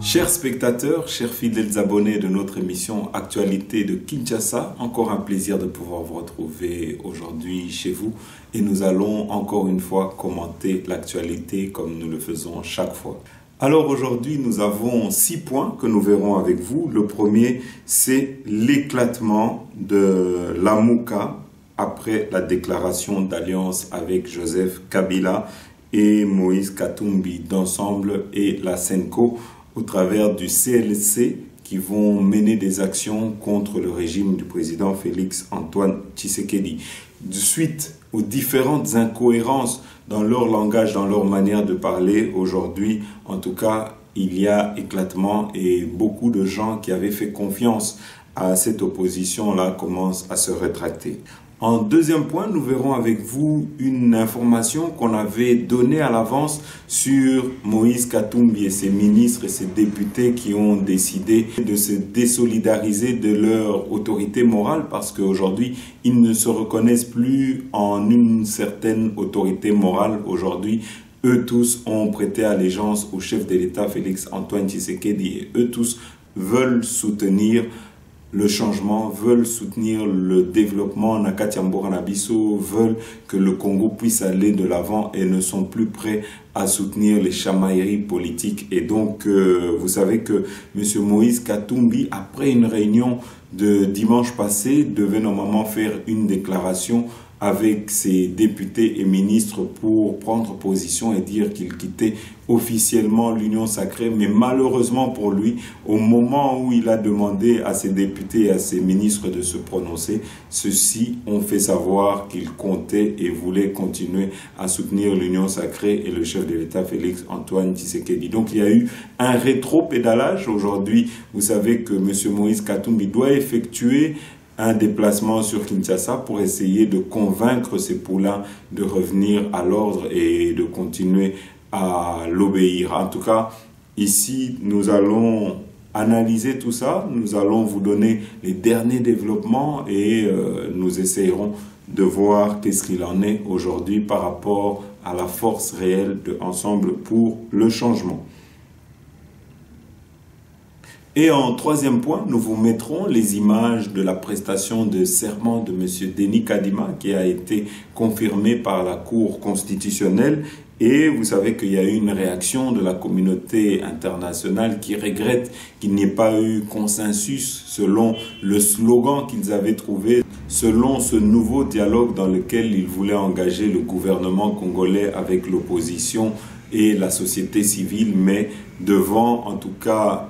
Chers spectateurs, chers fidèles abonnés de notre émission Actualité de Kinshasa, encore un plaisir de pouvoir vous retrouver aujourd'hui chez vous et nous allons encore une fois commenter l'actualité comme nous le faisons chaque fois. Alors aujourd'hui, nous avons 6 points que nous verrons avec vous. Le premier, c'est l'éclatement de Lamuka après la déclaration d'alliance avec Joseph Kabila et Moïse Katumbi d'Ensemble et la Senko au travers du CLC qui vont mener des actions contre le régime du président Félix Antoine Tshisekedi. De suite aux différentes incohérences dans leur langage, dans leur manière de parler, aujourd'hui, en tout cas, il y a éclatement et beaucoup de gens qui avaient fait confiance à cette opposition-là commencent à se rétracter. En deuxième point, nous verrons avec vous une information qu'on avait donnée à l'avance sur Moïse Katumbi et ses ministres et ses députés qui ont décidé de se désolidariser de leur autorité morale parce qu'aujourd'hui, ils ne se reconnaissent plus en une certaine autorité morale. Aujourd'hui, eux tous ont prêté allégeance au chef de l'État Félix Antoine Tshisekedi et eux tous veulent soutenir le changement, veulent soutenir le développement Nakatiamboranabiso, veulent que le Congo puisse aller de l'avant et ne sont plus prêts à soutenir les chamailleries politiques. Et donc, vous savez que M. Moïse Katumbi, après une réunion de dimanche passé, devait normalement faire une déclaration avec ses députés et ministres pour prendre position et dire qu'il quittait officiellement l'Union sacrée. Mais malheureusement pour lui, au moment où il a demandé à ses députés et à ses ministres de se prononcer, ceux-ci ont fait savoir qu'ils comptaient et voulaient continuer à soutenir l'Union sacrée et le chef de l'État Félix Antoine Tshisekedi. Donc il y a eu un rétro-pédalage. Aujourd'hui, vous savez que M. Moïse Katumbi doit effectuer un déplacement sur Kinshasa pour essayer de convaincre ces poulains de revenir à l'ordre et de continuer à l'obéir. En tout cas, ici, nous allons analyser tout ça, nous allons vous donner les derniers développements et nous essayerons de voir qu'est-ce qu'il en est aujourd'hui par rapport à la force réelle de Ensemble pour le changement. Et en troisième point, nous vous mettrons les images de la prestation de serment de M. Denis Kadima qui a été confirmée par la Cour constitutionnelle. Et vous savez qu'il y a eu une réaction de la communauté internationale qui regrette qu'il n'y ait pas eu consensus selon le slogan qu'ils avaient trouvé, selon ce nouveau dialogue dans lequel ils voulaient engager le gouvernement congolais avec l'opposition et la société civile, mais devant en tout cas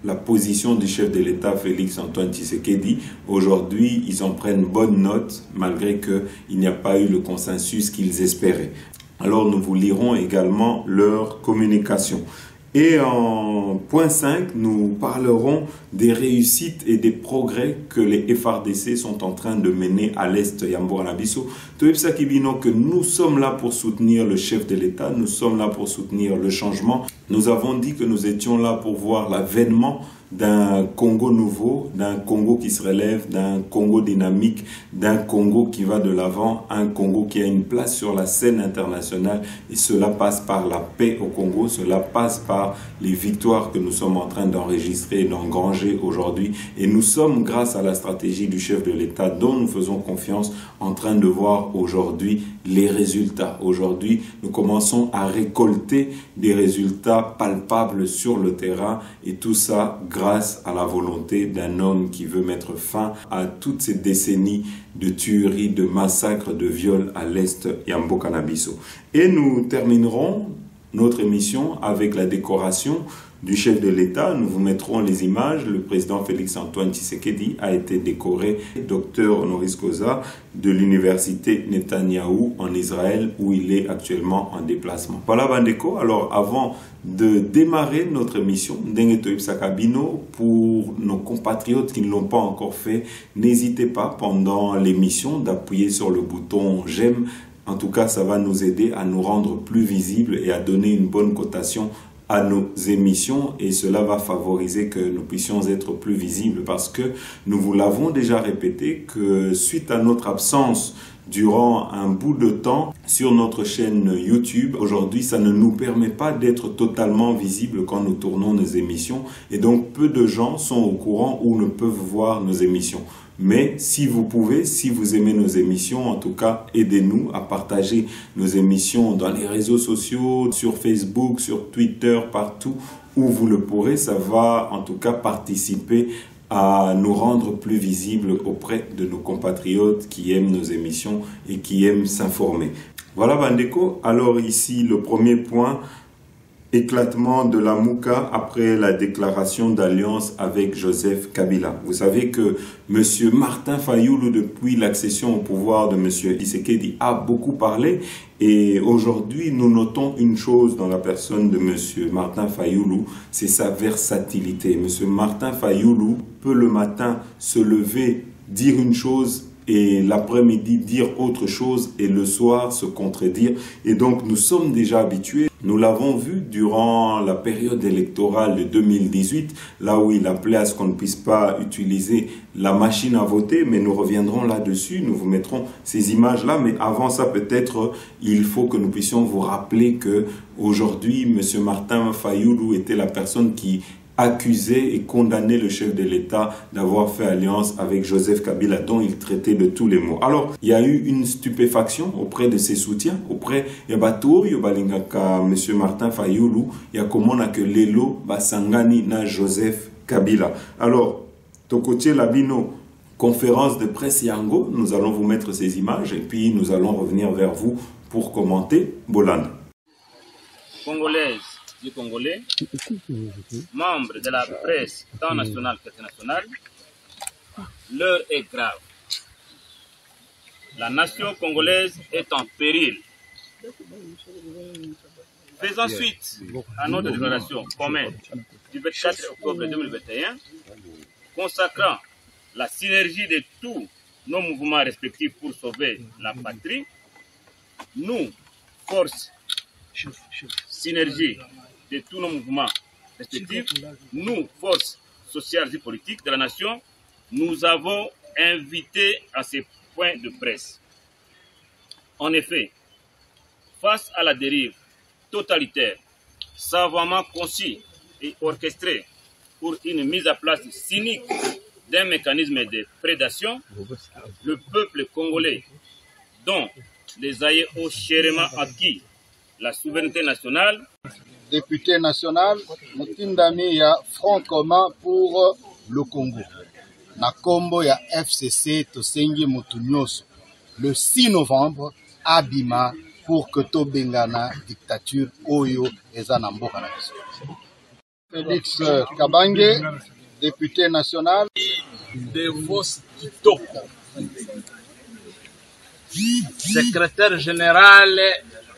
la position du chef de l'État Félix Antoine Tshisekedi. Aujourd'hui, ils en prennent bonne note malgré qu'il n'y a pas eu le consensus qu'ils espéraient. Alors nous vous lirons également leur communication. Et en point 5, nous parlerons des réussites et des progrès que les FRDC sont en train de mener à l'Est Yamboranabiso. Que nous sommes là pour soutenir le chef de l'État, nous sommes là pour soutenir le changement. Nous avons dit que nous étions là pour voir l'avènement d'un Congo nouveau, d'un Congo qui se relève, d'un Congo dynamique, d'un Congo qui va de l'avant, un Congo qui a une place sur la scène internationale. Et cela passe par la paix au Congo, cela passe par les victoires que nous sommes en train d'enregistrer et d'engranger aujourd'hui. Et nous sommes, grâce à la stratégie du chef de l'État dont nous faisons confiance, en train de voir aujourd'hui les résultats. Aujourd'hui, nous commençons à récolter des résultats palpables sur le terrain et tout ça grâce à la volonté d'un homme qui veut mettre fin à toutes ces décennies de tueries, de massacres, de viols à l'Est Yamboranabiso. Et nous terminerons notre émission avec la décoration du chef de l'État. Nous vous mettrons les images. Le président Félix Antoine Tshisekedi a été décoré docteur honoris causa de l'université Netanyahou en Israël où il est actuellement en déplacement. Voilà Bandeko. Alors avant de démarrer notre émission, pour nos compatriotes qui ne l'ont pas encore fait, n'hésitez pas pendant l'émission d'appuyer sur le bouton j'aime. En tout cas, ça va nous aider à nous rendre plus visibles et à donner une bonne cotation à nos émissions et cela va favoriser que nous puissions être plus visibles parce que nous vous l'avons déjà répété que suite à notre absence durant un bout de temps sur notre chaîne YouTube. Aujourd'hui, ça ne nous permet pas d'être totalement visible quand nous tournons nos émissions et donc peu de gens sont au courant ou ne peuvent voir nos émissions. Mais si vous pouvez, si vous aimez nos émissions, en tout cas, aidez-nous à partager nos émissions dans les réseaux sociaux, sur Facebook, sur Twitter, partout où vous le pourrez. Ça va en tout cas participer à nous rendre plus visibles auprès de nos compatriotes qui aiment nos émissions et qui aiment s'informer. Voilà Bandeko, alors ici le premier point, éclatement de la Mouka après la déclaration d'alliance avec Joseph Kabila. Vous savez que M. Martin Fayulu, depuis l'accession au pouvoir de M. Tshisekedi, a beaucoup parlé et aujourd'hui nous notons une chose dans la personne de M. Martin Fayulu, c'est sa versatilité. M. Martin Fayulu peut le matin se lever, dire une chose et l'après-midi dire autre chose et le soir se contredire. Et donc nous sommes déjà habitués. Nous l'avons vu durant la période électorale de 2018, là où il appelait à ce qu'on ne puisse pas utiliser la machine à voter, mais nous reviendrons là-dessus, nous vous mettrons ces images-là, mais avant ça peut-être il faut que nous puissions vous rappeler que aujourd'hui M. Martin Fayulu était la personne qui accusé et condamné le chef de l'État d'avoir fait alliance avec Joseph Kabila, dont il traitait de tous les maux. Alors, il y a eu une stupéfaction auprès de ses soutiens, auprès de M. Martin Fayulu, il y a comment on a que Lelo Basangani na Joseph Kabila. Alors, Tokotier Labino, conférence de presse Yango, nous allons vous mettre ces images et puis nous allons revenir vers vous pour commenter. Bolande. Congolaise du Congolais, membres de la presse tant nationale qu'internationale, l'heure est grave. La nation congolaise est en péril. Faisant suite à notre déclaration commune du 24 octobre 2021, consacrant la synergie de tous nos mouvements respectifs pour sauver la patrie, nous, force synergie de tous nos mouvements respectifs, nous, forces sociales et politiques de la nation, nous avons invité à ces points de presse. En effet, face à la dérive totalitaire, savamment conçue et orchestrée pour une mise à place cynique d'un mécanisme de prédation, le peuple congolais, dont les aïeux ont chèrement acquis la souveraineté nationale, député national, Mutindami ya Front commun pour le Congo. Na kombo ya FCC Tosengi Mutunyoso, le 6 novembre, Abima, pour que Tobengana dictature Oyo Ezana Mboka na biso. Félix Kabange, député national. De Vos Kitoko, secrétaire général,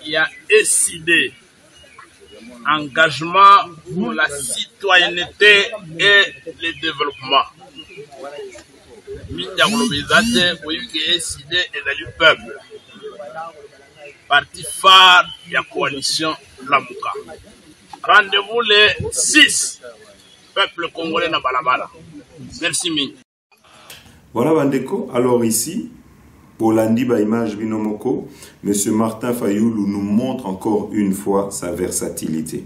il y a SID, engagement pour la citoyenneté et le développement. Minyaglobizate, oui, SID et du peuple. Parti phare de la coalition Lamuka. Rendez-vous les 6 peuples congolais na balabala. Merci Min. Voilà Bandeko, alors ici, pour l'Andiba Image Binomoko, M. Martin Fayulu nous montre encore une fois sa versatilité.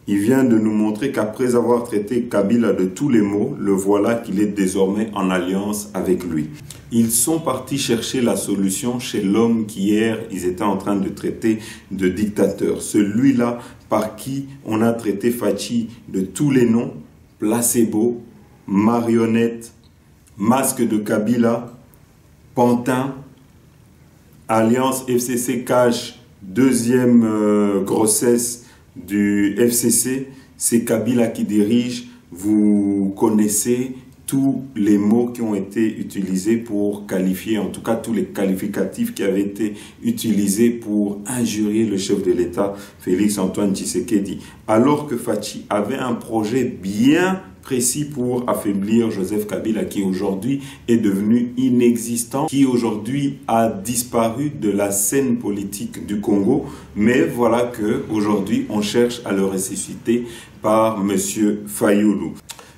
Il vient de nous montrer qu'après avoir traité Kabila de tous les maux, le voilà qu'il est désormais en alliance avec lui. Ils sont partis chercher la solution chez l'homme qu'hier ils étaient en train de traiter de dictateur. Celui-là par qui on a traité Fachi de tous les noms, placebo, marionnette, masque de Kabila, Pantin, Alliance FCC cache, deuxième grossesse du FCC, c'est Kabila qui dirige. Vous connaissez tous les mots qui ont été utilisés pour qualifier, en tout cas tous les qualificatifs qui avaient été utilisés pour injurier le chef de l'État, Félix Antoine Tshisekedi. Alors que Fachi avait un projet bien précis pour affaiblir Joseph Kabila, qui aujourd'hui est devenu inexistant, qui aujourd'hui a disparu de la scène politique du Congo, mais voilà que aujourd'hui on cherche à le ressusciter par M. Fayulu.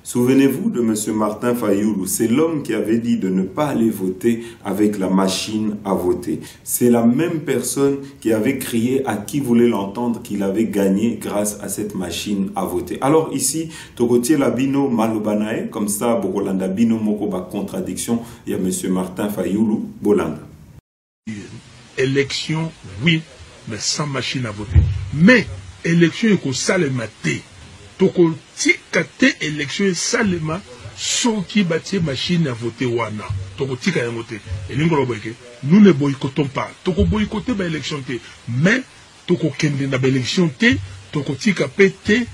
Souvenez-vous de M. Martin Fayulu, c'est l'homme qui avait dit de ne pas aller voter avec la machine à voter. C'est la même personne qui avait crié à qui voulait l'entendre qu'il avait gagné grâce à cette machine à voter. Alors ici, Togotier Labino Malobanae, comme ça, Bokolanda Bino Mokoba contradiction, il y a M. Martin Fayulu, Bolanda. Élection, oui, mais sans machine à voter. Mais, élection, il faut salemate. Toko tika te élection, salema, so qui bâtit machine à voter wana. Toko tika ya voter. Et nous ne boycottons pas. Toko boycotter ba élection te. Mais, toko kende na ba élection te, toko tika pete,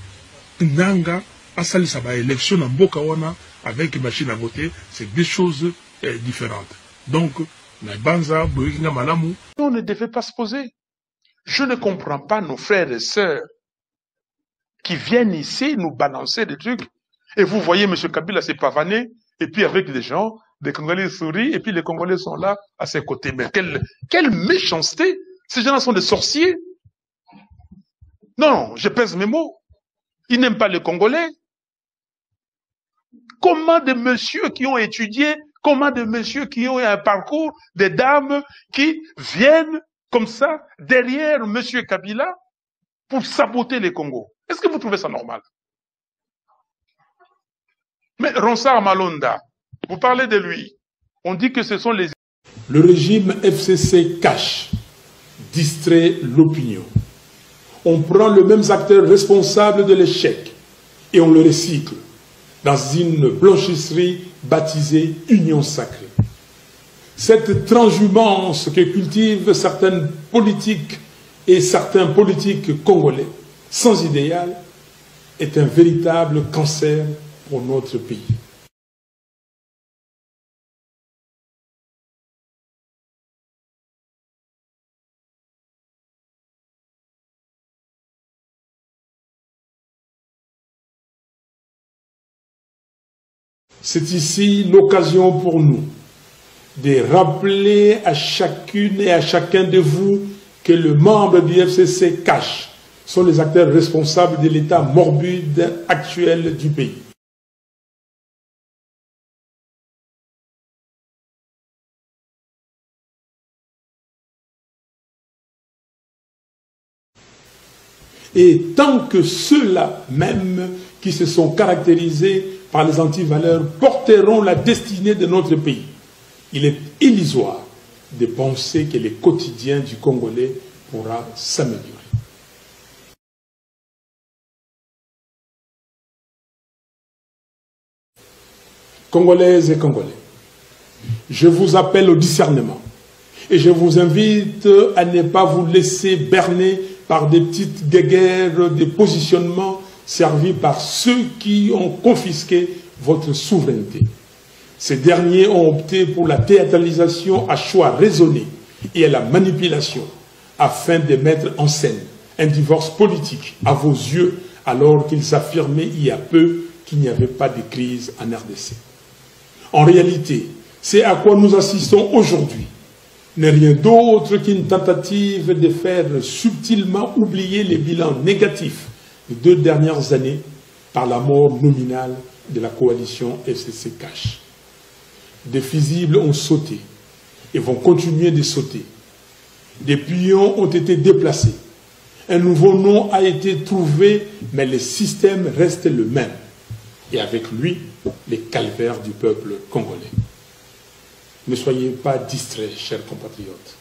nanga, asali sa ba élection na mboka wana, avec machine à voter, c'est deux choses différentes. Donc, on ne devait pas se poser. Je ne comprends pas nos frères et sœurs qui viennent ici nous balancer des trucs. Et vous voyez M. Kabila s'est pavané, et puis avec des gens, des Congolais sourient, et puis les Congolais sont là à ses côtés. Mais quelle méchanceté! Ces gens-là sont des sorciers. Non, je pèse mes mots. Ils n'aiment pas les Congolais. Comment des messieurs qui ont étudié, comment des messieurs qui ont un parcours, des dames qui viennent comme ça derrière monsieur Kabila pour saboter les Congos? Est-ce que vous trouvez ça normal? Mais Ronsard Malonda, vous parlez de lui. On dit que ce sont les... Le régime FCC cache, distrait l'opinion. On prend les mêmes acteurs responsables de l'échec et on le recycle dans une blanchisserie baptisée Union Sacrée. Cette transhumance que cultivent certaines politiques et certains politiques congolais sans idéal est un véritable cancer pour notre pays. C'est ici l'occasion pour nous de rappeler à chacune et à chacun de vous que les membres du FCC cache sont les acteurs responsables de l'état morbide actuel du pays. Et tant que ceux-là même qui se sont caractérisés par les antivaleurs porteront la destinée de notre pays, il est illusoire de penser que le quotidien du Congolais pourra s'améliorer. Congolaises et Congolais, je vous appelle au discernement et je vous invite à ne pas vous laisser berner par des petites guéguerres de positionnement servis par ceux qui ont confisqué votre souveraineté. Ces derniers ont opté pour la théâtralisation à choix raisonné et à la manipulation afin de mettre en scène un divorce politique à vos yeux alors qu'ils affirmaient il y a peu qu'il n'y avait pas de crise en RDC. En réalité, c'est à quoi nous assistons aujourd'hui n'est rien d'autre qu'une tentative de faire subtilement oublier les bilans négatifs des 2 dernières années par la mort nominale de la coalition FCC Cash. Des fusibles ont sauté et vont continuer de sauter. Des pions ont été déplacés. Un nouveau nom a été trouvé, mais le système reste le même. Et avec lui, les calvaires du peuple congolais. Ne soyez pas distraits, chers compatriotes.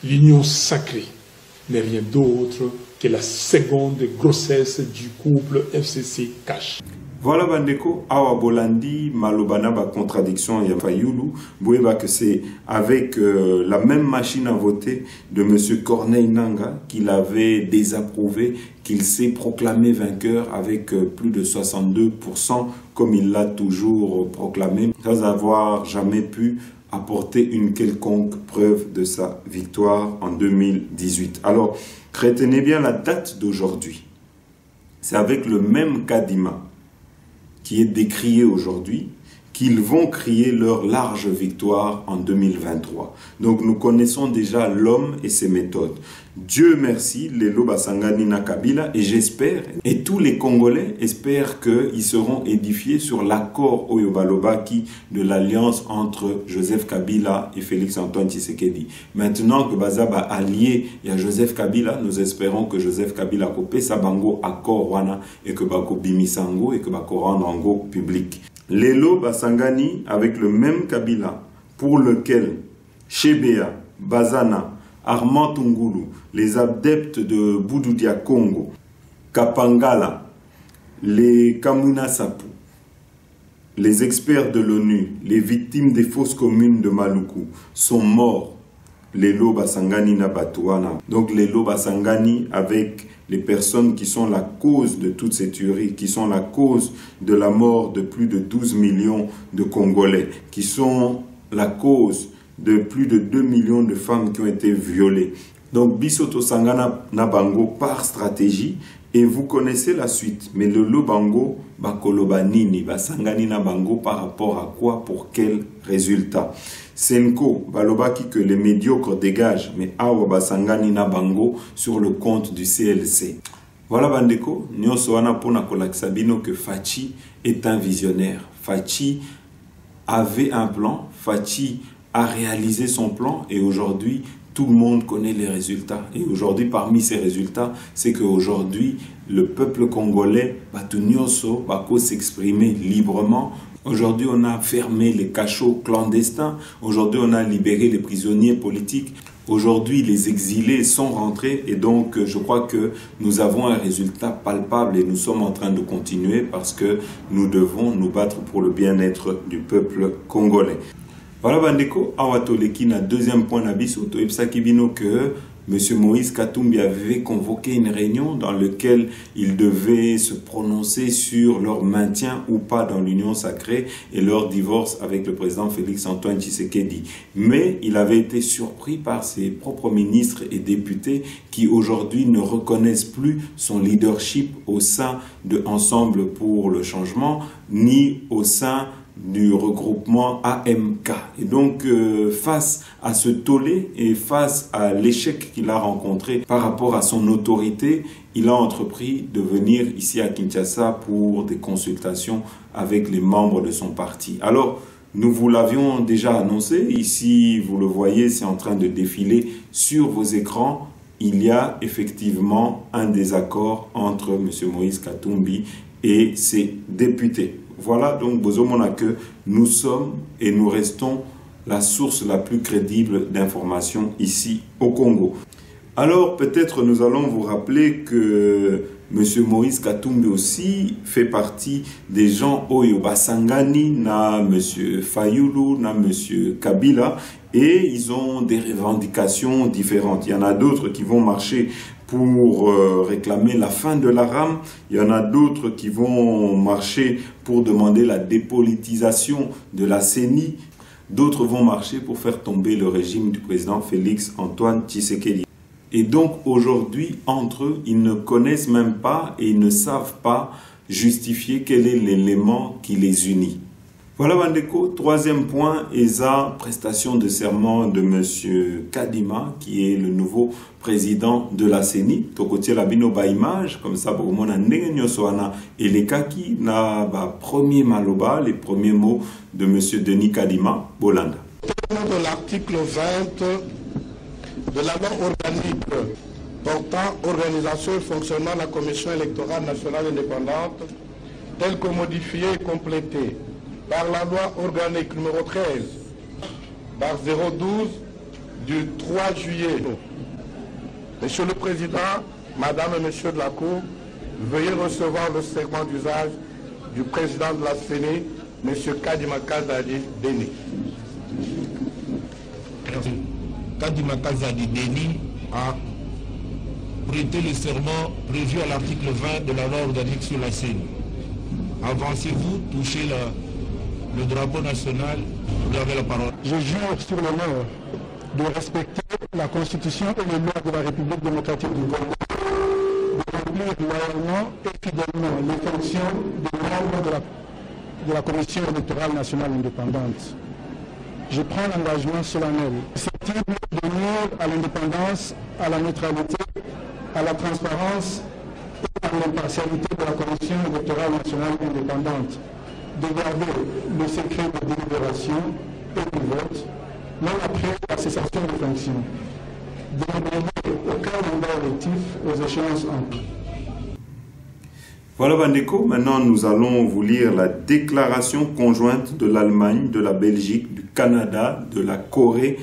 L'union sacrée n'est rien d'autre que la seconde grossesse du couple FCC Cash. Voilà Bandeko, Awa Bolandi, Malobana, contradiction et Fayulu, Boueba que c'est avec la même machine à voter de M. Corneille Nangaa qu'il avait désapprouvé, qu'il s'est proclamé vainqueur avec plus de 62%, comme il l'a toujours proclamé, sans avoir jamais pu apporter une quelconque preuve de sa victoire en 2018. Alors, retenez bien la date d'aujourd'hui. C'est avec le même Kadima qui est décrié aujourd'hui, qu'ils vont crier leur large victoire en 2023. Donc nous connaissons déjà l'homme et ses méthodes. Dieu merci, Lelo Basangani na Kabila, et j'espère, et tous les Congolais espèrent qu'ils seront édifiés sur l'accord Oyobalobaki de l'alliance entre Joseph Kabila et Félix-Antoine Tshisekedi. Maintenant que Bazaba allié à Joseph Kabila, nous espérons que Joseph Kabila kopé sa bango accord wana et que bako bimisango et que bako rendre ango public. Lelo Basangani avec le même Kabila pour lequel Chebea, Bazana, Armand Tungulu, les adeptes de Boudoudia Congo, Kapangala, les Kamuna Sapu, les experts de l'ONU, les victimes des fausses communes de Maluku sont morts. Lelo Basangani na Batouana. Donc Lelo Basangani avec les personnes qui sont la cause de toutes ces tueries, qui sont la cause de la mort de plus de 12 millions de Congolais, qui sont la cause de plus de 2 millions de femmes qui ont été violées. Donc Bisoto Sangana Nabango par stratégie, et vous connaissez la suite. Mais le Lobango, Bakolobanini, Basangani Nabango par rapport à quoi, pour quel résultat? Senko, Balobaki que les médiocres dégagent, mais Awa Basangani Nabango sur le compte du CLC. Voilà Bandeko, Nyonso wana pona kolakisabino que Fachi est un visionnaire. Fachi avait un plan, Fachi a réalisé son plan et aujourd'hui, tout le monde connaît les résultats. Et aujourd'hui, parmi ces résultats, c'est qu'aujourd'hui, le peuple congolais, Batunyoso, Bako s'exprimer librement. Aujourd'hui, on a fermé les cachots clandestins. Aujourd'hui, on a libéré les prisonniers politiques. Aujourd'hui, les exilés sont rentrés et donc je crois que nous avons un résultat palpable et nous sommes en train de continuer parce que nous devons nous battre pour le bien-être du peuple congolais. Voilà Bandeko, Awatoleki na deuxième point d'abisso, Toepsakibino que M. Moïse Katumbi avait convoqué une réunion dans laquelle il devait se prononcer sur leur maintien ou pas dans l'union sacrée et leur divorce avec le président Félix-Antoine Tshisekedi. Mais il avait été surpris par ses propres ministres et députés qui aujourd'hui ne reconnaissent plus son leadership au sein de Ensemble pour le changement ni au sein du regroupement AMK. Et donc, face à ce tollé et face à l'échec qu'il a rencontré par rapport à son autorité, il a entrepris de venir ici à Kinshasa pour des consultations avec les membres de son parti. Alors, nous vous l'avions déjà annoncé. Ici, vous le voyez, c'est en train de défiler sur vos écrans. Il y a effectivement un désaccord entre M. Moïse Katumbi et ses députés. Voilà donc Bozomona que nous sommes et nous restons la source la plus crédible d'informations ici au Congo. Alors peut-être nous allons vous rappeler que M. Moïse Katumbi aussi fait partie des gens Oyo Basangani, na M. Fayulu, na M. Kabila, et ils ont des revendications différentes. Il y en a d'autres qui vont marcher pour réclamer la fin de la rame. Il y en a d'autres qui vont marcher pour demander la dépolitisation de la CENI. D'autres vont marcher pour faire tomber le régime du président Félix-Antoine Tshisekedi. Et donc aujourd'hui, entre eux, ils ne connaissent même pas et ils ne savent pas justifier quel est l'élément qui les unit. Voilà Bandeko, troisième point, ESA, prestation de serment de M. Kadima, qui est le nouveau président de la CENI. Tokotier la bino ba image, comme ça, pour moi, ndenge nyonso wana elekaki na ba premier maloba, les premiers mots de M. Denis Kadima, Bolanda. De l'article 20 de la loi organique portant organisation et fonctionnement de la Commission électorale nationale indépendante, telle que modifiée et complétée par la loi organique numéro 13, par 012 du 3 juillet. Monsieur le Président, Madame et Monsieur de la Cour, veuillez recevoir le serment d'usage du Président de la CENI, Monsieur Kadima Kazadi Deni. Kadima Kazadi Deni a prêté le serment prévu à l'article 20 de la loi organique sur la CENI. Avancez-vous, touchez le drapeau national, vous avez la parole. Je jure sur l'honneur de respecter la Constitution et les lois de la République démocratique du Congo, de remplir loyalement et fidèlement les fonctions de membre de la de la Commission électorale nationale indépendante, je prends l'engagement solennel susceptible de nuire à l'indépendance, à la neutralité, à la transparence et à l'impartialité de la Commission électorale nationale indépendante, de garder le secret de délibération et du vote, même après la cessation de fonction, de ne donner aucun mandat électif aux échéances en cours. Voilà Bandeko, maintenant nous allons vous lire la déclaration conjointe de l'Allemagne, de la Belgique, du Canada, de la Corée,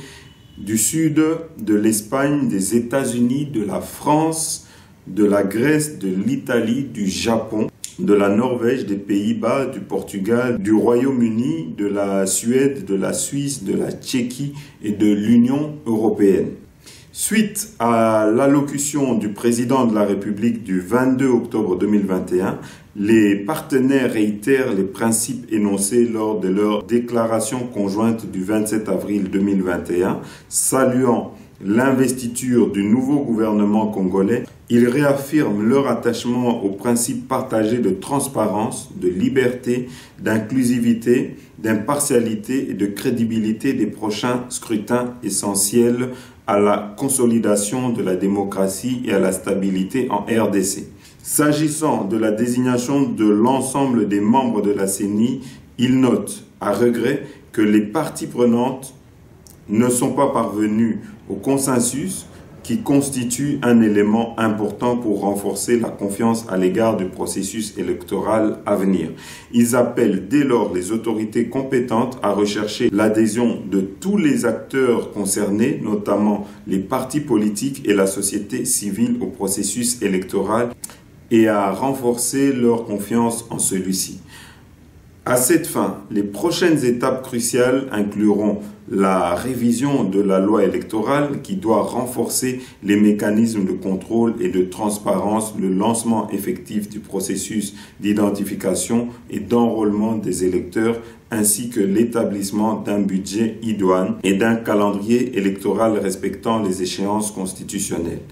du Sud, de l'Espagne, des États-Unis, de la France, de la Grèce, de l'Italie, du Japon, de la Norvège, des Pays-Bas, du Portugal, du Royaume-Uni, de la Suède, de la Suisse, de la Tchéquie et de l'Union européenne. Suite à l'allocution du président de la République du 22 octobre 2021, les partenaires réitèrent les principes énoncés lors de leur déclaration conjointe du 27 avril 2021, saluant l'investiture du nouveau gouvernement congolais. Ils réaffirment leur attachement aux principes partagés de transparence, de liberté, d'inclusivité, d'impartialité et de crédibilité des prochains scrutins essentiels à la consolidation de la démocratie et à la stabilité en RDC. S'agissant de la désignation de l'ensemble des membres de la CENI, il note à regret que les parties prenantes ne sont pas parvenues au consensus qui constitue un élément important pour renforcer la confiance à l'égard du processus électoral à venir. Ils appellent dès lors les autorités compétentes à rechercher l'adhésion de tous les acteurs concernés, notamment les partis politiques et la société civile au processus électoral, et à renforcer leur confiance en celui-ci. À cette fin, les prochaines étapes cruciales incluront la révision de la loi électorale qui doit renforcer les mécanismes de contrôle et de transparence, le lancement effectif du processus d'identification et d'enrôlement des électeurs, ainsi que l'établissement d'un budget idoine et d'un calendrier électoral respectant les échéances constitutionnelles.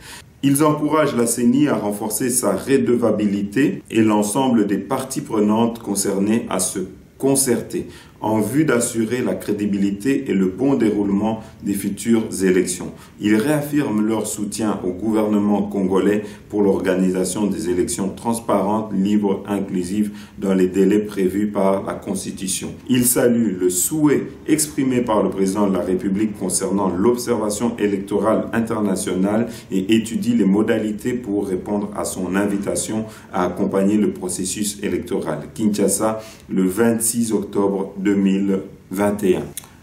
Ils encouragent la CENI à renforcer sa redevabilité et l'ensemble des parties prenantes concernées à se concerter en vue d'assurer la crédibilité et le bon déroulement des futures élections. Ils réaffirment leur soutien au gouvernement congolais pour l'organisation des élections transparentes, libres, inclusives dans les délais prévus par la Constitution. Ils saluent le souhait exprimé par le président de la République concernant l'observation électorale internationale et étudient les modalités pour répondre à son invitation à accompagner le processus électoral. Kinshasa, le 26 octobre 2021.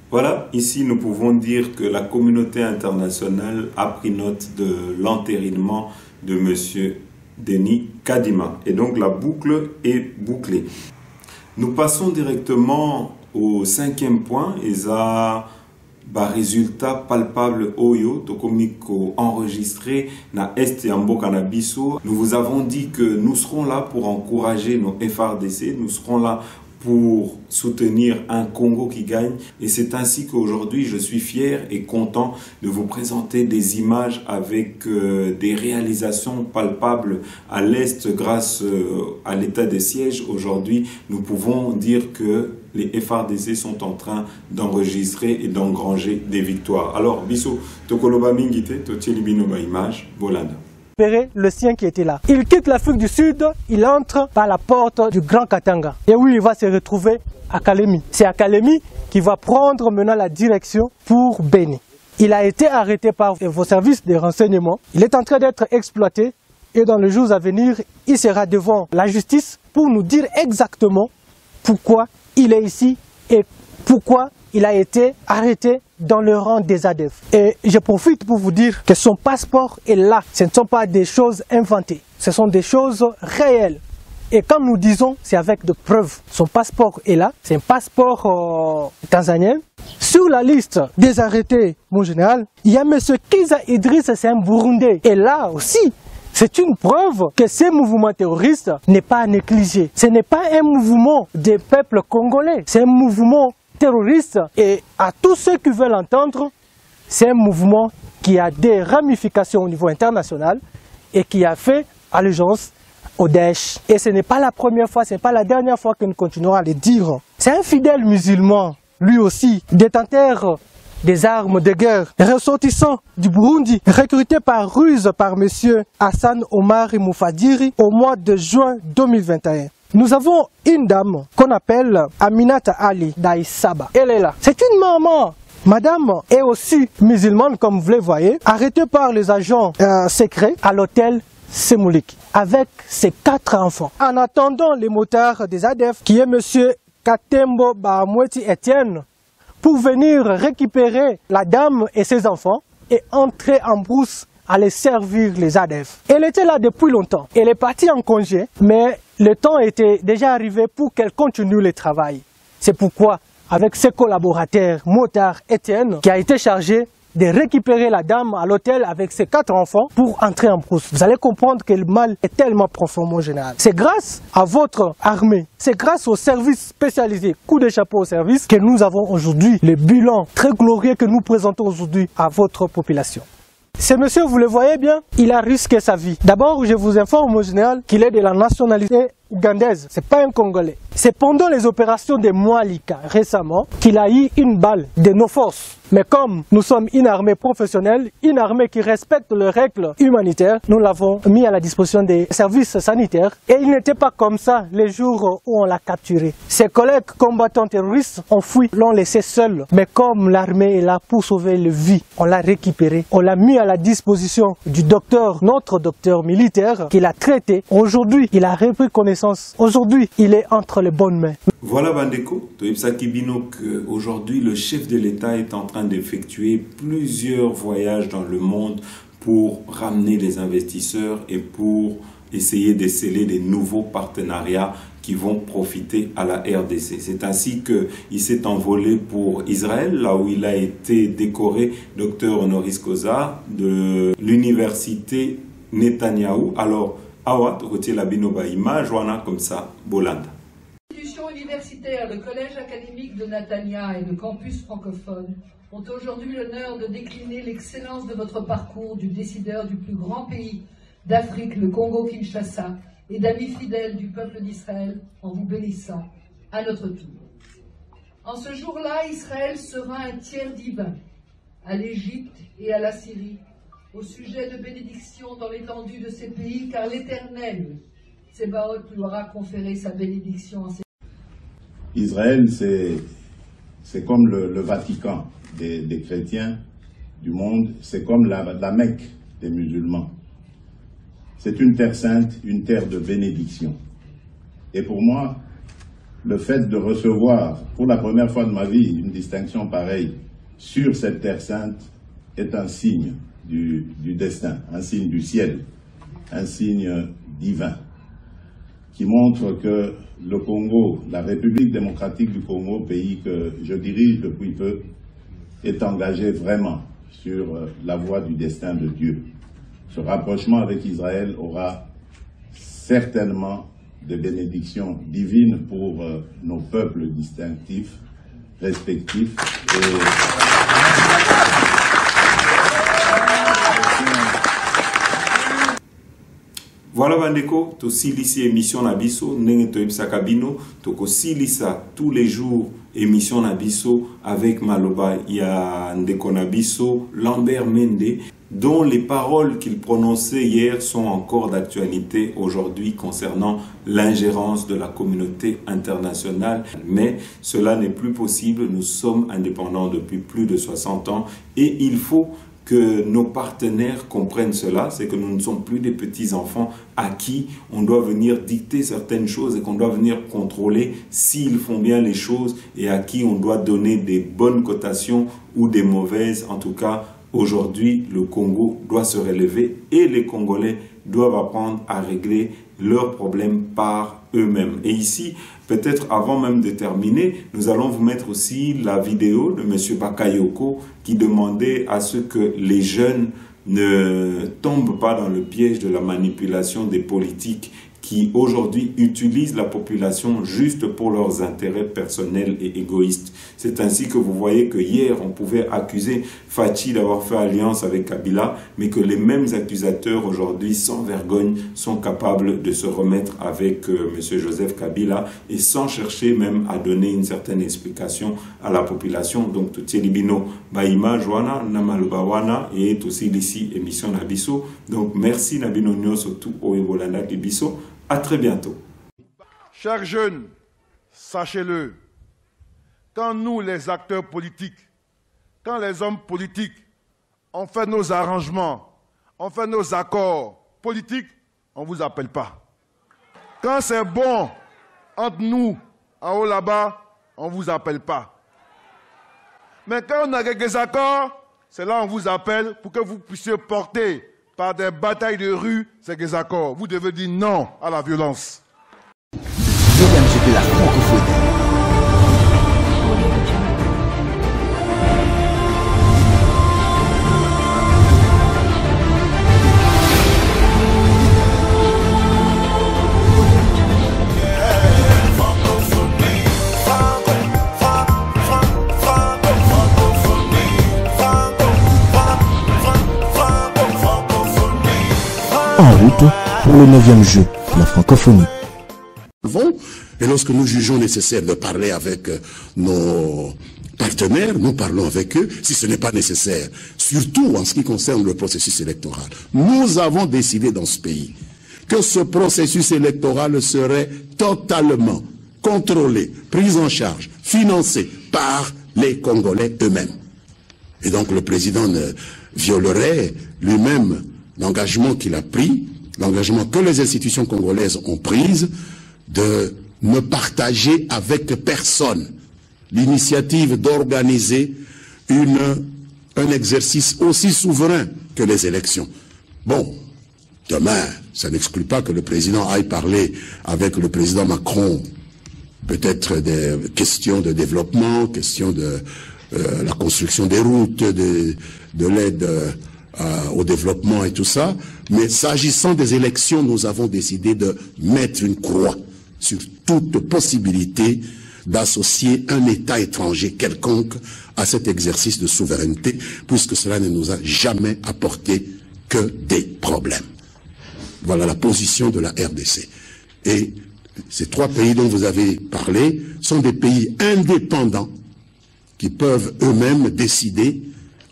Voilà, ici nous pouvons dire que la communauté internationale a pris note de l'entérinement de M. Denis Kadima. Et donc la boucle est bouclée. Nous passons directement au 5e point, et ça, résultat palpable oyo tokomiko enregistré na Est et Mboka na biso. Nous vous avons dit que nous serons là pour encourager nos FRDC, nous serons là pour soutenir un Congo qui gagne. Et c'est ainsi qu'aujourd'hui, je suis fier et content de vous présenter des images avec des réalisations palpables à l'Est grâce à l'état de siège. Aujourd'hui, nous pouvons dire que les FRDC sont en train d'enregistrer et d'engranger des victoires. Alors, biso, tokoloba mingite, totielibinoba image, bolanda. Le sien qui était là. Il quitte l'Afrique du Sud, il entre par la porte du Grand Katanga. Et oui, il va se retrouver à Kalemi. C'est à Kalemi qu'il va prendre maintenant la direction pour Beni. Il a été arrêté par vos services de renseignement. Il est en train d'être exploité et dans les jours à venir, il sera devant la justice pour nous dire exactement pourquoi il est ici et pourquoi il a été arrêté dans le rang des ADF. Et je profite pour vous dire que son passeport est là. Ce ne sont pas des choses inventées. Ce sont des choses réelles. Et comme nous disons, c'est avec de preuves. Son passeport est là. C'est un passeport tanzanien. Sur la liste des arrêtés, mon général, il y a M. Kiza Idriss, c'est un Burundais. Et là aussi, c'est une preuve que ce mouvement terroriste n'est pas à négliger. Ce n'est pas un mouvement des peuples congolais. C'est un mouvement terroriste, et à tous ceux qui veulent entendre, c'est un mouvement qui a des ramifications au niveau international et qui a fait allégeance Odesh. Et ce n'est pas la première fois, ce n'est pas la dernière fois que nous continuerons à le dire. C'est un fidèle musulman, lui aussi, détenteur des armes de guerre, ressortissant du Burundi, recruté par ruse par M. Hassan Omar Moufadiri au mois de juin 2021. Nous avons une dame qu'on appelle Aminata Ali Daïsaba. Elle est là. C'est une maman. Madame est aussi musulmane, comme vous le voyez, arrêtée par les agents secrets à l'hôtel Semoulik, avec ses 4 enfants. En attendant les motards des ADF, qui est M. Katembo Bahamoueti Etienne, pour venir récupérer la dame et ses enfants et entrer en brousse à les servir les ADF. Elle était là depuis longtemps. Elle est partie en congé, mais le temps était déjà arrivé pour qu'elle continue le travail. C'est pourquoi, avec ses collaborateurs, motard Etienne, qui a été chargé de récupérer la dame à l'hôtel avec ses 4 enfants pour entrer en brousse. Vous allez comprendre que le mal est tellement profond au général. C'est grâce à votre armée, c'est grâce aux services spécialisés, coup de chapeau au service, que nous avons aujourd'hui le bilan très glorieux que nous présentons aujourd'hui à votre population. Ce monsieur, vous le voyez bien, il a risqué sa vie. D'abord, je vous informe au général qu'il est de la nationalité ougandaise. C'est pas un Congolais. C'est pendant les opérations de Moualika récemment qu'il a eu une balle de nos forces. Mais comme nous sommes une armée professionnelle, une armée qui respecte les règles humanitaires, nous l'avons mis à la disposition des services sanitaires. Et il n'était pas comme ça les jours où on l'a capturé. Ses collègues combattants terroristes ont fui, l'ont laissé seul. Mais comme l'armée est là pour sauver les vies, on l'a récupéré. On l'a mis à la disposition du docteur, notre docteur militaire, qui l'a traité. Aujourd'hui, il a repris connaissance. Aujourd'hui, il est entre les bonnes mains. Voilà Bandeko, Toyibsaki Bino, qu'aujourd'hui le chef de l'État est en train d'effectuer plusieurs voyages dans le monde pour ramener les investisseurs et pour essayer de sceller des nouveaux partenariats qui vont profiter à la RDC. C'est ainsi qu'il s'est envolé pour Israël, là où il a été décoré docteur honoris causa de l'université Netanyahou. Alors, Awa, Rotier Labinoba, image, voilà comme ça, Bolanda. Universitaires, le collège académique de Natania et le campus francophone ont aujourd'hui l'honneur de décliner l'excellence de votre parcours du décideur du plus grand pays d'Afrique, le Congo-Kinshasa, et d'amis fidèles du peuple d'Israël en vous bénissant à notre tour. En ce jour-là, Israël sera un tiers divin à l'Égypte et à la Syrie au sujet de bénédiction dans l'étendue de ces pays, car l'Éternel, Tsebaoth, lui aura conféré sa bénédiction en ces Israël, c'est comme le Vatican des chrétiens du monde, c'est comme la Mecque des musulmans. C'est une terre sainte, une terre de bénédiction. Et pour moi, le fait de recevoir pour la première fois de ma vie une distinction pareille sur cette terre sainte est un signe du destin, un signe du ciel, un signe divin, qui montre que le Congo, la République démocratique du Congo, pays que je dirige depuis peu, est engagé vraiment sur la voie du destin de Dieu. Ce rapprochement avec Israël aura certainement des bénédictions divines pour nos peuples distinctifs, respectifs. Voilà Bandeko, to silisi émission Nabiso, nenge to Ibsakabino, to ko silisa tous les jours émission Nabiso avec Maloba, il y a Ndeko Nabiso, Lambert Mende, dont les paroles qu'il prononçait hier sont encore d'actualité aujourd'hui concernant l'ingérence de la communauté internationale. Mais cela n'est plus possible, nous sommes indépendants depuis plus de 60 ans et il faut que nos partenaires comprennent cela, c'est que nous ne sommes plus des petits-enfants à qui on doit venir dicter certaines choses et qu'on doit venir contrôler s'ils font bien les choses et à qui on doit donner des bonnes cotations ou des mauvaises. En tout cas, aujourd'hui, le Congo doit se relever et les Congolais doivent apprendre à régler leurs problèmes par eux-mêmes. Et ici, peut-être avant même de terminer, nous allons vous mettre aussi la vidéo de M. Bakayoko qui demandait à ce que les jeunes ne tombent pas dans le piège de la manipulation des politiques qui aujourd'hui utilisent la population juste pour leurs intérêts personnels et égoïstes. C'est ainsi que vous voyez que hier, on pouvait accuser Fachi d'avoir fait alliance avec Kabila, mais que les mêmes accusateurs aujourd'hui, sans vergogne, sont capables de se remettre avec M. Joseph Kabila et sans chercher même à donner une certaine explication à la population. Donc, tout Libino, Baïma, Joana, Namalubawana et aussi ici, émission Nabiso. Donc, merci Nabino Nyoso, tout au Ebolana Biso. À très bientôt. Chers jeunes, sachez-le, quand nous, les acteurs politiques, quand les hommes politiques, on fait nos arrangements, on fait nos accords politiques, on ne vous appelle pas. Quand c'est bon entre nous, en haut là-bas, on ne vous appelle pas. Mais quand on a quelques accords, c'est là qu'on vous appelle pour que vous puissiez porter par des batailles de rue ces accords. Vous devez dire non à la violence. De la francophonie. En route pour le 9e jeu, la francophonie. Et lorsque nous jugeons nécessaire de parler avec nos partenaires, nous parlons avec eux, si ce n'est pas nécessaire, surtout en ce qui concerne le processus électoral. Nous avons décidé dans ce pays que ce processus électoral serait totalement contrôlé, pris en charge, financé par les Congolais eux-mêmes. Et donc le président ne violerait lui-même l'engagement qu'il a pris, l'engagement que les institutions congolaises ont pris de ne partager avec personne l'initiative d'organiser un exercice aussi souverain que les élections. Bon, demain, ça n'exclut pas que le président aille parler avec le président Macron, peut-être des questions de développement, questions de la construction des routes, de l'aide au développement et tout ça. Mais s'agissant des élections, nous avons décidé de mettre une croix sur toute possibilité d'associer un État étranger quelconque à cet exercice de souveraineté, puisque cela ne nous a jamais apporté que des problèmes. Voilà la position de la RDC. Et ces trois pays dont vous avez parlé sont des pays indépendants qui peuvent eux-mêmes décider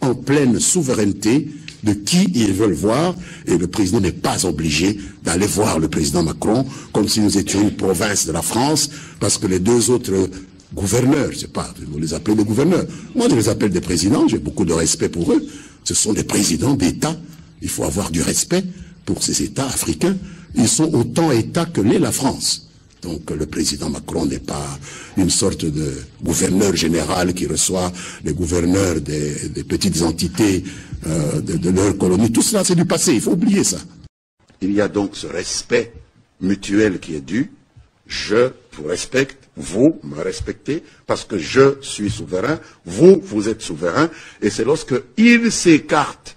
en pleine souveraineté de qui ils veulent voir, et le président n'est pas obligé d'aller voir le président Macron comme si nous étions une province de la France, parce que les deux autres gouverneurs, je sais pas, vous les appelez des gouverneurs, moi je les appelle des présidents, j'ai beaucoup de respect pour eux, ce sont des présidents d'État, il faut avoir du respect pour ces États africains, ils sont autant États que l'est la France. Donc le président Macron n'est pas une sorte de gouverneur général qui reçoit les gouverneurs des petites entités de leur colonie. Tout cela c'est du passé, il faut oublier ça. Il y a donc ce respect mutuel qui est dû. Je vous respecte, vous me respectez, parce que je suis souverain, vous êtes souverain, et c'est lorsqu'ils s'écartent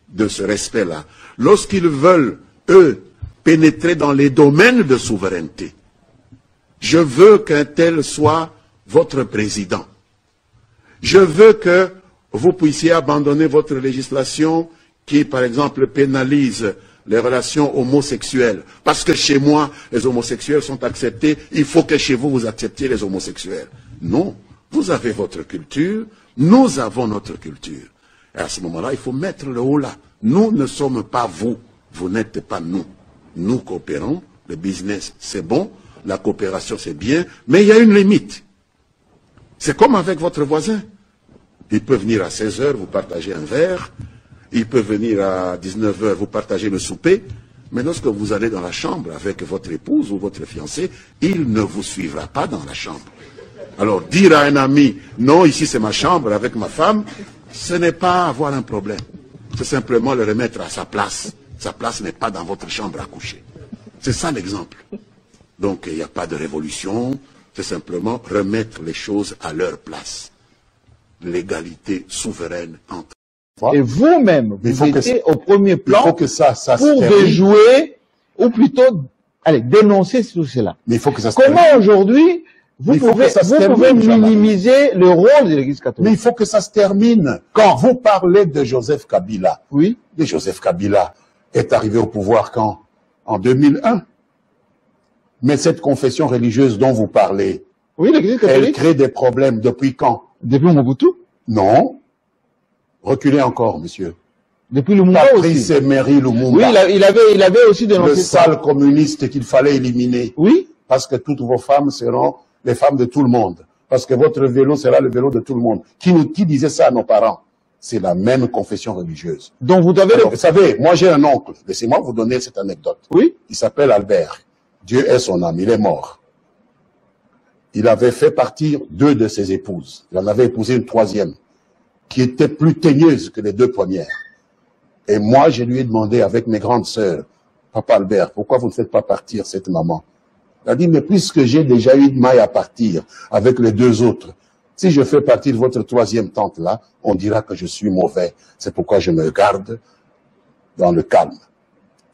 de ce respect-là, lorsqu'ils veulent, eux, pénétrer dans les domaines de souveraineté. Je veux qu'un tel soit votre président. Je veux que vous puissiez abandonner votre législation qui, par exemple, pénalise les relations homosexuelles. Parce que chez moi, les homosexuels sont acceptés, il faut que chez vous, vous acceptiez les homosexuels. Non, vous avez votre culture, nous avons notre culture. Et à ce moment-là, il faut mettre le haut là. Nous ne sommes pas vous, vous n'êtes pas nous. Nous coopérons, le business c'est bon, la coopération c'est bien, mais il y a une limite. C'est comme avec votre voisin. Il peut venir à 16h, vous partagez un verre, il peut venir à 19h, vous partagez le souper, mais lorsque vous allez dans la chambre avec votre épouse ou votre fiancé, il ne vous suivra pas dans la chambre. Alors dire à un ami, non, ici c'est ma chambre avec ma femme, ce n'est pas avoir un problème. C'est simplement le remettre à sa place. Sa place n'est pas dans votre chambre à coucher. C'est ça l'exemple. Donc il n'y a pas de révolution, c'est simplement remettre les choses à leur place. L'égalité souveraine entre. Et vous-même, vous étiez au premier plan pour déjouer, ou plutôt, allez, dénoncer tout cela. Mais il faut que ça se Comment aujourd'hui, Vous pouvez minimiser le rôle de l'Église catholique. Mais il faut que ça se termine. Quand vous parlez de Joseph Kabila, oui, de Joseph Kabila est arrivé au pouvoir quand? En 2001. Mais cette confession religieuse dont vous parlez, oui, l'Église catholique, elle crée des problèmes depuis quand? Depuis Mobutu? Non. Reculez encore, monsieur. Depuis Lumumba aussi. Patrice Emery Lumumba. Oui, il avait aussi dénoncé le sale communiste qu'il fallait éliminer. Oui. Parce que toutes vos femmes seront les femmes de tout le monde. Parce que votre vélo sera le vélo de tout le monde. Qui disait ça à nos parents? C'est la même confession religieuse. Donc vous avez... Alors, vous savez, moi j'ai un oncle. Laissez-moi vous donner cette anecdote. Oui. Il s'appelle Albert. Dieu est son âme, il est mort. Il avait fait partir 2 de ses épouses. Il en avait épousé une 3e, qui était plus teigneuse que les 2 premières. Et moi, je lui ai demandé avec mes grandes sœurs, Papa Albert, pourquoi vous ne faites pas partir cette maman? Il a dit, mais puisque j'ai déjà eu de maille à partir avec les 2 autres, si je fais partir votre 3e tante là, on dira que je suis mauvais. C'est pourquoi je me garde dans le calme.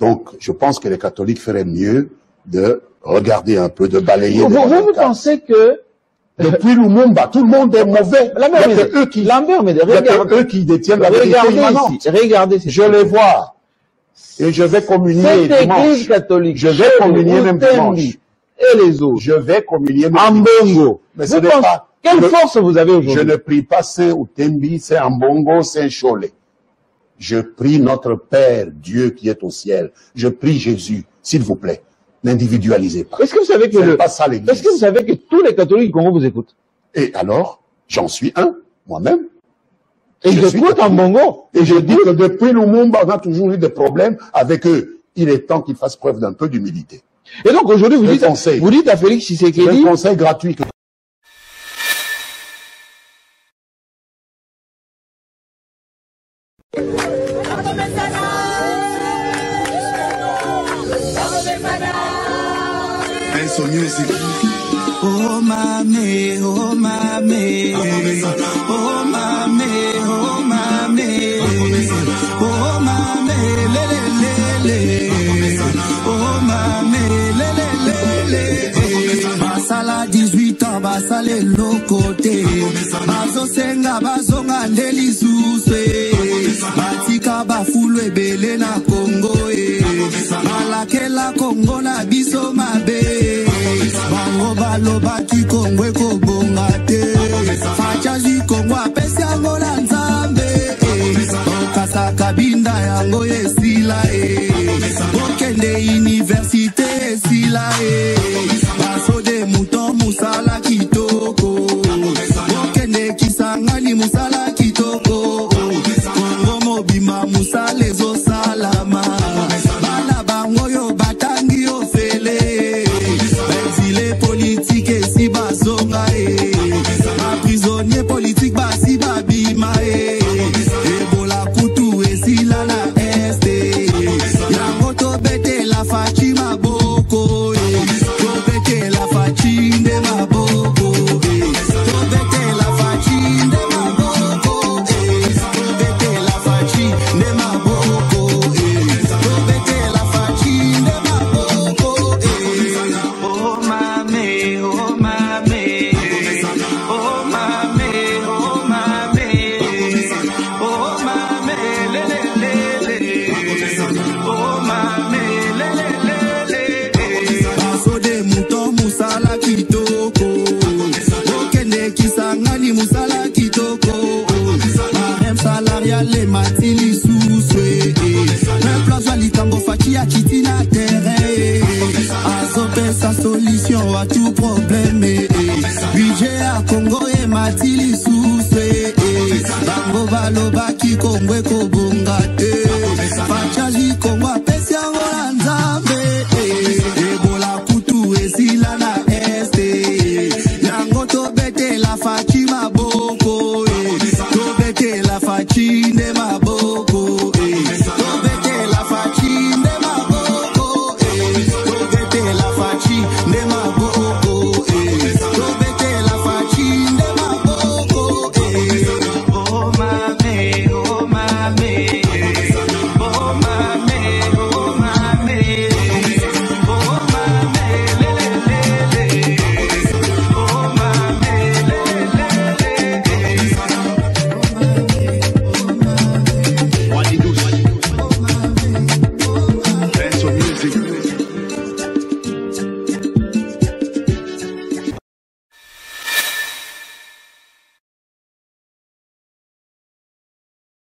Donc, je pense que les catholiques feraient mieux de regarder un peu, de balayer. Vous pensez que depuis Lumumba, tout le monde est mauvais. Il y a que eux qui détiennent la vérité immanente. Regardez, je les vois. Et je vais communier dimanche. Catholique, je vais communier même dimanche. Et les autres. Je vais communier même dimanche. Mais ce n'est pas... Quelle force vous avez aujourd'hui? Je ne prie pas Saint Utembi, Saint Ambongo, Saint Cholet. Je prie notre Père, Dieu qui est au ciel. Je prie Jésus, s'il vous plaît. N'individualisez pas. Est-ce que vous savez que est-ce que vous savez que tous les catholiques du Congo vous écoutent? Et alors, j'en suis un, moi-même. Et j'écoute en Bongo. Et je dis que depuis Lumumba, on a toujours eu des problèmes avec eux. Il est temps qu'ils fassent preuve d'un peu d'humilité. Et donc aujourd'hui, vous dites à Félix Tshisekedi... C'est un conseil gratuit que... Oh mame, oh mame, oh mame, oh mame, oh mame, lele, oh mame, lele. Basala 18 ans, basale lokote, bazo senga bazonga ndeli suswe, batika bafulu ebele na Congo balakela Congo na biso mabe. Balobaki Congo ekobonga te, fachazi Congo apesi yango na Nzambe, okasa kabinda yango esila okende universite esila basode muto musala kitoko, okende Kisangani musala kitoko, Congo mobima musala ezosalama, bana bango yo batangi ofele politique si bazonga prisonnier politique basi babima ebola kutu esila na este yango tobete la fachi maboko tobete la fachi nde maboko tobete la fachi nde maboko tobete la fachi nde maboko tobete la fachi nde maboko. Oh mame, oh mame, oh mame, oh mame, oh mame, lele, oh mame, lele. Baso de mouton musala kitoko, okende Kisangani musala kitoko, marem salariale matili suswe, même place likambo fachi ya kiti na terrain, azope sa solution à tout problème, budget à Congo et matili suswe, bango balobaki Congo ekobonga te, fachazi Congo